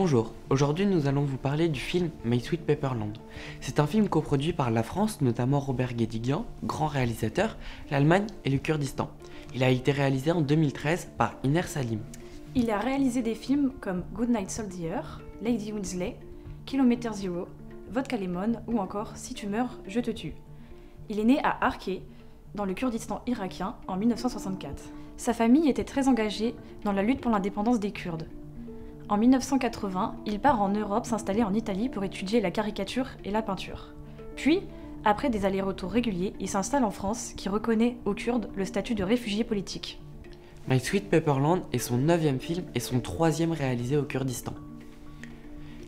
Bonjour, aujourd'hui nous allons vous parler du film My Sweet Pepperland. C'est un film coproduit par la France, notamment Robert Guédiguian, grand réalisateur, l'Allemagne et le Kurdistan. Il a été réalisé en 2013 par Iner Salim. Il a réalisé des films comme Good Night Soldier, Lady Winslet, Kilometer Zero, Vodka Lemon ou encore Si tu meurs, je te tue. Il est né à Arke, dans le Kurdistan irakien, en 1964. Sa famille était très engagée dans la lutte pour l'indépendance des Kurdes. En 1980, il part en Europe s'installer en Italie pour étudier la caricature et la peinture. Puis, après des allers-retours réguliers, il s'installe en France, qui reconnaît aux Kurdes le statut de réfugiés politiques. My Sweet Pepperland est son 9e film et son 3e réalisé au Kurdistan.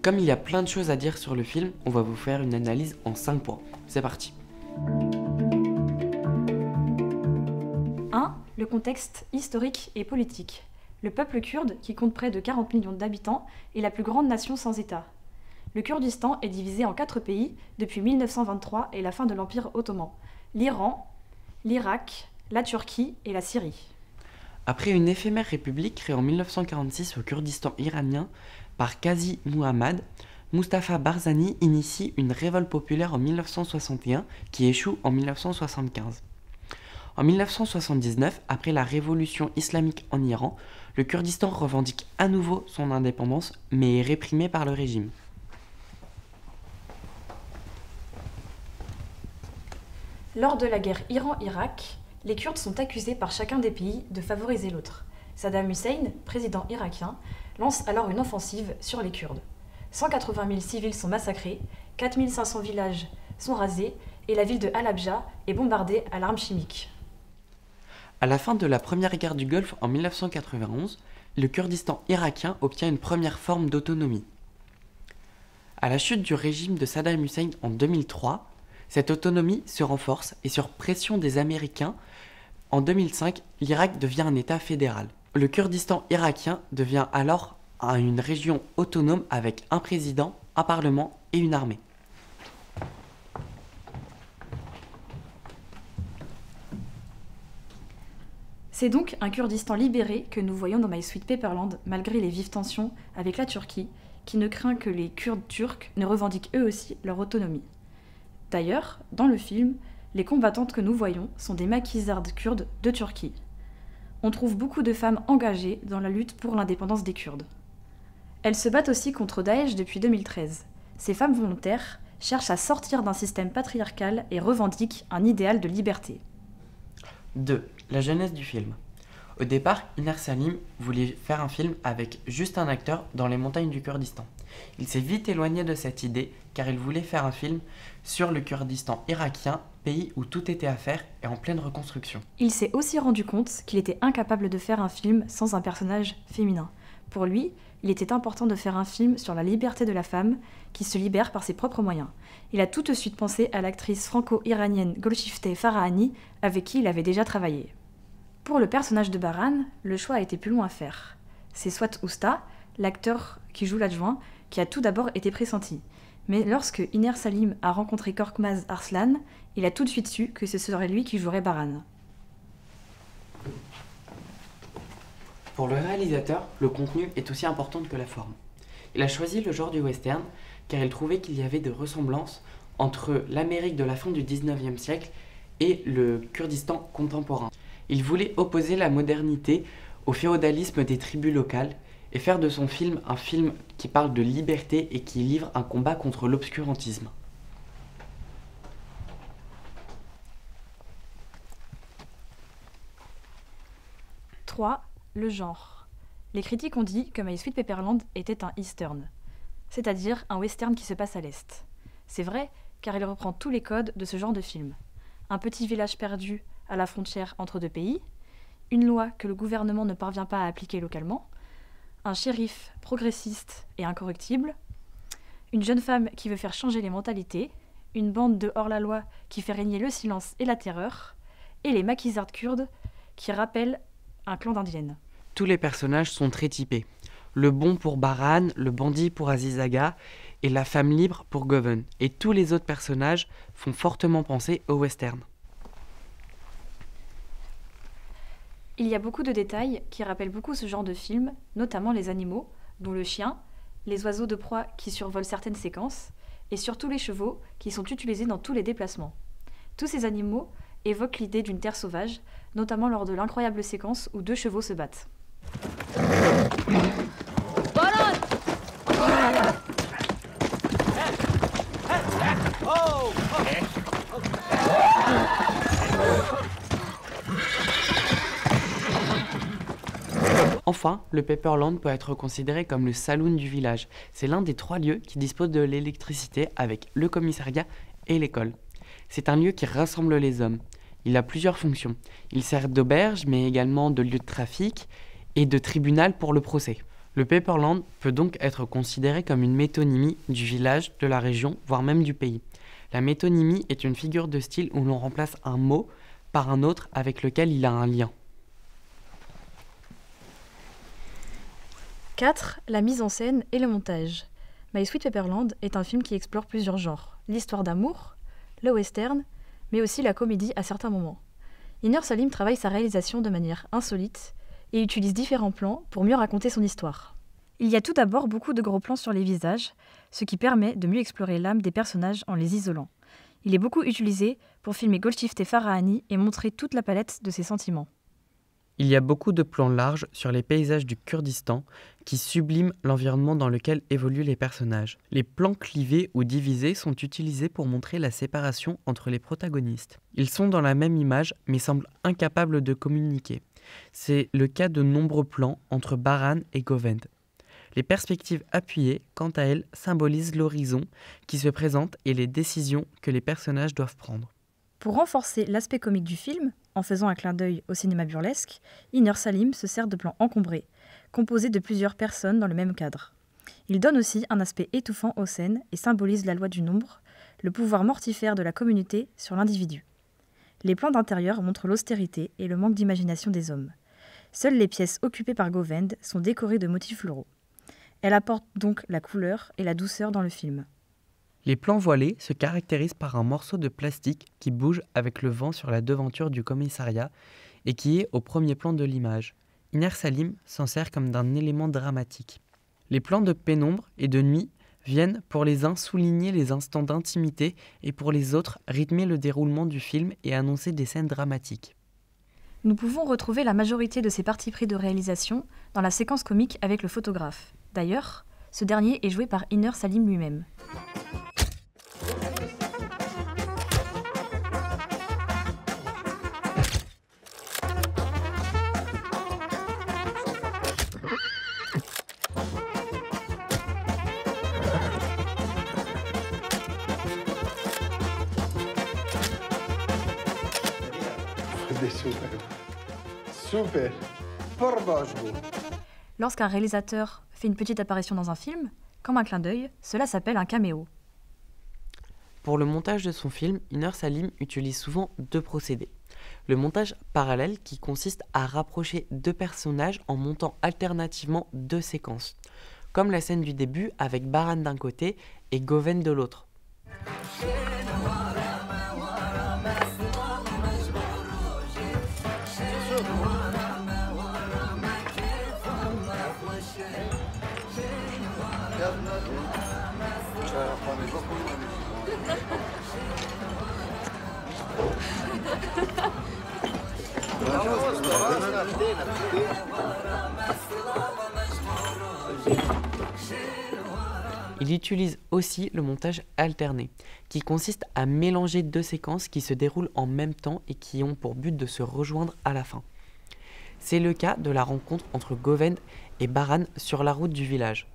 Comme il y a plein de choses à dire sur le film, on va vous faire une analyse en 5 points. C'est parti. 1. Le contexte historique et politique. Le peuple kurde, qui compte près de 40 millions d'habitants, est la plus grande nation sans État. Le Kurdistan est divisé en 4 pays depuis 1923 et la fin de l'Empire ottoman. L'Iran, l'Irak, la Turquie et la Syrie. Après une éphémère république créée en 1946 au Kurdistan iranien par Qazi Muhammad, Mustafa Barzani initie une révolte populaire en 1961 qui échoue en 1975. En 1979, après la révolution islamique en Iran, le Kurdistan revendique à nouveau son indépendance, mais est réprimé par le régime. Lors de la guerre Iran-Irak, les Kurdes sont accusés par chacun des pays de favoriser l'autre. Saddam Hussein, président irakien, lance alors une offensive sur les Kurdes. 180 000 civils sont massacrés, 4 500 villages sont rasés et la ville de Halabja est bombardée à l'arme chimique. À la fin de la première guerre du Golfe en 1991, le Kurdistan irakien obtient une première forme d'autonomie. À la chute du régime de Saddam Hussein en 2003, cette autonomie se renforce et sur pression des Américains, en 2005, l'Irak devient un État fédéral. Le Kurdistan irakien devient alors une région autonome avec un président, un parlement et une armée. C'est donc un Kurdistan libéré que nous voyons dans My Sweet Pepperland, malgré les vives tensions avec la Turquie, qui ne craint que les Kurdes turcs ne revendiquent eux aussi leur autonomie. D'ailleurs, dans le film, les combattantes que nous voyons sont des maquisardes kurdes de Turquie. On trouve beaucoup de femmes engagées dans la lutte pour l'indépendance des Kurdes. Elles se battent aussi contre Daesh depuis 2013. Ces femmes volontaires cherchent à sortir d'un système patriarcal et revendiquent un idéal de liberté. 2. La jeunesse du film. Au départ, Iner Salim voulait faire un film avec juste un acteur dans les montagnes du Kurdistan. Il s'est vite éloigné de cette idée car il voulait faire un film sur le Kurdistan irakien, pays où tout était à faire et en pleine reconstruction. Il s'est aussi rendu compte qu'il était incapable de faire un film sans un personnage féminin. Pour lui, il était important de faire un film sur la liberté de la femme qui se libère par ses propres moyens. Il a tout de suite pensé à l'actrice franco-iranienne Golshifteh Farahani avec qui il avait déjà travaillé. Pour le personnage de Baran, le choix a été plus long à faire. C'est Swat Usta, l'acteur qui joue l'adjoint, qui a tout d'abord été pressenti. Mais lorsque Iner Salim a rencontré Korkmaz Arslan, il a tout de suite su que ce serait lui qui jouerait Baran. Pour le réalisateur, le contenu est aussi important que la forme. Il a choisi le genre du western car il trouvait qu'il y avait des ressemblances entre l'Amérique de la fin du 19e siècle et le Kurdistan contemporain. Il voulait opposer la modernité au féodalisme des tribus locales et faire de son film un film qui parle de liberté et qui livre un combat contre l'obscurantisme. « 3. Le genre. Les critiques ont dit que My Sweet Pepperland était un eastern, c'est-à-dire un western qui se passe à l'est. C'est vrai, car il reprend tous les codes de ce genre de film. Un petit village perdu à la frontière entre deux pays, une loi que le gouvernement ne parvient pas à appliquer localement, un shérif progressiste et incorruptible, une jeune femme qui veut faire changer les mentalités, une bande de hors-la-loi qui fait régner le silence et la terreur, et les maquisardes kurdes qui rappellent un clan d'indiennes. Tous les personnages sont très typés. Le bon pour Baran, le bandit pour Azizaga et la femme libre pour Goven. Et tous les autres personnages font fortement penser au western. Il y a beaucoup de détails qui rappellent beaucoup ce genre de film, notamment les animaux, dont le chien, les oiseaux de proie qui survolent certaines séquences, et surtout les chevaux qui sont utilisés dans tous les déplacements. Tous ces animaux évoquent l'idée d'une terre sauvage, notamment lors de l'incroyable séquence où 2 chevaux se battent. Enfin, le Pepperland peut être considéré comme le saloon du village. C'est l'un des 3 lieux qui disposent de l'électricité avec le commissariat et l'école. C'est un lieu qui rassemble les hommes. Il a plusieurs fonctions. Il sert d'auberge, mais également de lieu de trafic et de tribunal pour le procès. Le Pepperland peut donc être considéré comme une métonymie du village, de la région, voire même du pays. La métonymie est une figure de style où l'on remplace un mot par un autre avec lequel il a un lien. 4. La mise en scène et le montage. My Sweet Pepperland est un film qui explore plusieurs genres. L'histoire d'amour, le western, mais aussi la comédie à certains moments. Inner Salim travaille sa réalisation de manière insolite et utilise différents plans pour mieux raconter son histoire. Il y a tout d'abord beaucoup de gros plans sur les visages, ce qui permet de mieux explorer l'âme des personnages en les isolant. Il est beaucoup utilisé pour filmer Golshifteh Farahani et montrer toute la palette de ses sentiments. Il y a beaucoup de plans larges sur les paysages du Kurdistan qui subliment l'environnement dans lequel évoluent les personnages. Les plans clivés ou divisés sont utilisés pour montrer la séparation entre les protagonistes. Ils sont dans la même image mais semblent incapables de communiquer. C'est le cas de nombreux plans entre Baran et Govend. Les perspectives appuyées, quant à elles, symbolisent l'horizon qui se présente et les décisions que les personnages doivent prendre. Pour renforcer l'aspect comique du film, en faisant un clin d'œil au cinéma burlesque, Inner Salim se sert de plans encombrés, composés de plusieurs personnes dans le même cadre. Il donne aussi un aspect étouffant aux scènes et symbolise la loi du nombre, le pouvoir mortifère de la communauté sur l'individu. Les plans d'intérieur montrent l'austérité et le manque d'imagination des hommes. Seules les pièces occupées par Govend sont décorées de motifs floraux. Elle apporte donc la couleur et la douceur dans le film. Les plans voilés se caractérisent par un morceau de plastique qui bouge avec le vent sur la devanture du commissariat et qui est au premier plan de l'image. Inner Salim s'en sert comme d'un élément dramatique. Les plans de pénombre et de nuit viennent pour les uns souligner les instants d'intimité et pour les autres rythmer le déroulement du film et annoncer des scènes dramatiques. Nous pouvons retrouver la majorité de ces parties pris de réalisation dans la séquence comique avec le photographe. D'ailleurs, ce dernier est joué par Inner Salim lui-même. Super. Lorsqu'un réalisateur fait une petite apparition dans un film, comme un clin d'œil, cela s'appelle un caméo. Pour le montage de son film, Inner Salim utilise souvent 2 procédés. Le montage parallèle qui consiste à rapprocher 2 personnages en montant alternativement 2 séquences, comme la scène du début avec Baran d'un côté et Govend de l'autre. Il utilise aussi le montage alterné, qui consiste à mélanger 2 séquences qui se déroulent en même temps et qui ont pour but de se rejoindre à la fin. C'est le cas de la rencontre entre Govend et Baran sur la route du village.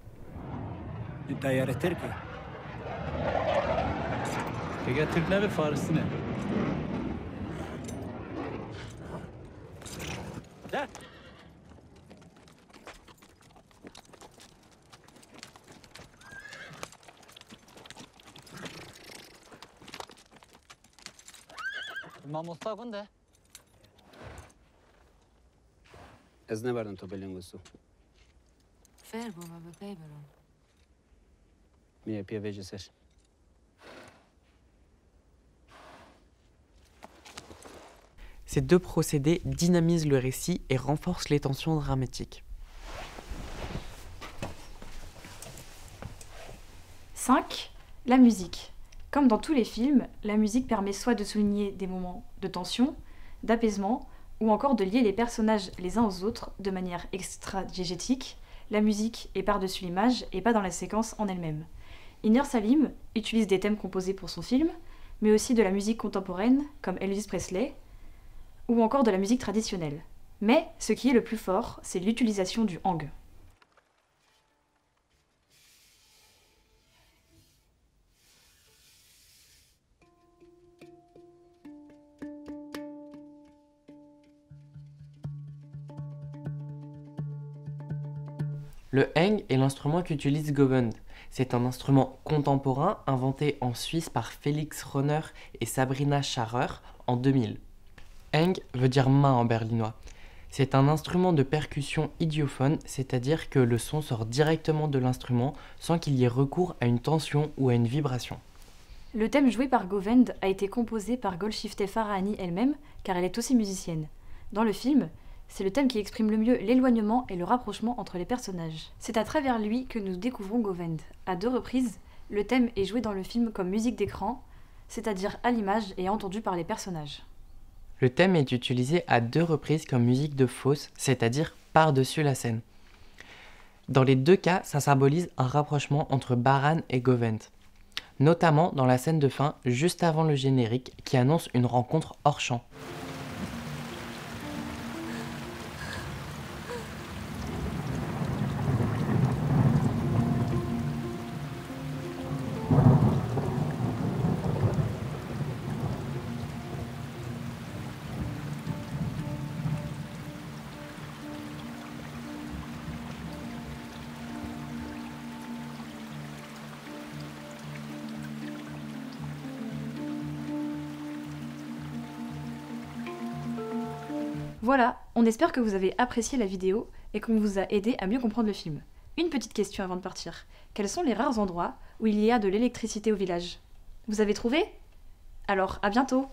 Ez nebardem to belingusu. Ferbo, ma bepebero. Mi je pije veže seš. Ces 2 procédés dynamisent le récit et renforcent les tensions dramatiques. 5. La musique. Comme dans tous les films, la musique permet soit de souligner des moments de tension, d'apaisement, ou encore de lier les personnages les uns aux autres de manière extra-diégétique. La musique est par-dessus l'image et pas dans la séquence en elle-même. Inner Salim utilise des thèmes composés pour son film, mais aussi de la musique contemporaine, comme Elvis Presley, ou encore de la musique traditionnelle. Mais ce qui est le plus fort, c'est l'utilisation du hang. Le heng est l'instrument qu'utilise Govend. C'est un instrument contemporain inventé en Suisse par Felix Rönner et Sabrina Scharrer en 2000. Heng veut dire main en berlinois. C'est un instrument de percussion idiophone, c'est-à-dire que le son sort directement de l'instrument sans qu'il y ait recours à une tension ou à une vibration. Le thème joué par Govend a été composé par Golshifteh Farahani elle-même, car elle est aussi musicienne. Dans le film, c'est le thème qui exprime le mieux l'éloignement et le rapprochement entre les personnages. C'est à travers lui que nous découvrons Govend. À 2 reprises, le thème est joué dans le film comme musique d'écran, c'est-à-dire à l'image et entendu par les personnages. Le thème est utilisé à 2 reprises comme musique de fosse, c'est-à-dire par-dessus la scène. Dans les 2 cas, ça symbolise un rapprochement entre Baran et Govend, notamment dans la scène de fin juste avant le générique qui annonce une rencontre hors champ. Voilà, on espère que vous avez apprécié la vidéo et qu'on vous a aidé à mieux comprendre le film. Une petite question avant de partir. Quels sont les rares endroits où il y a de l'électricité au village? Vous avez trouvé? Alors, à bientôt!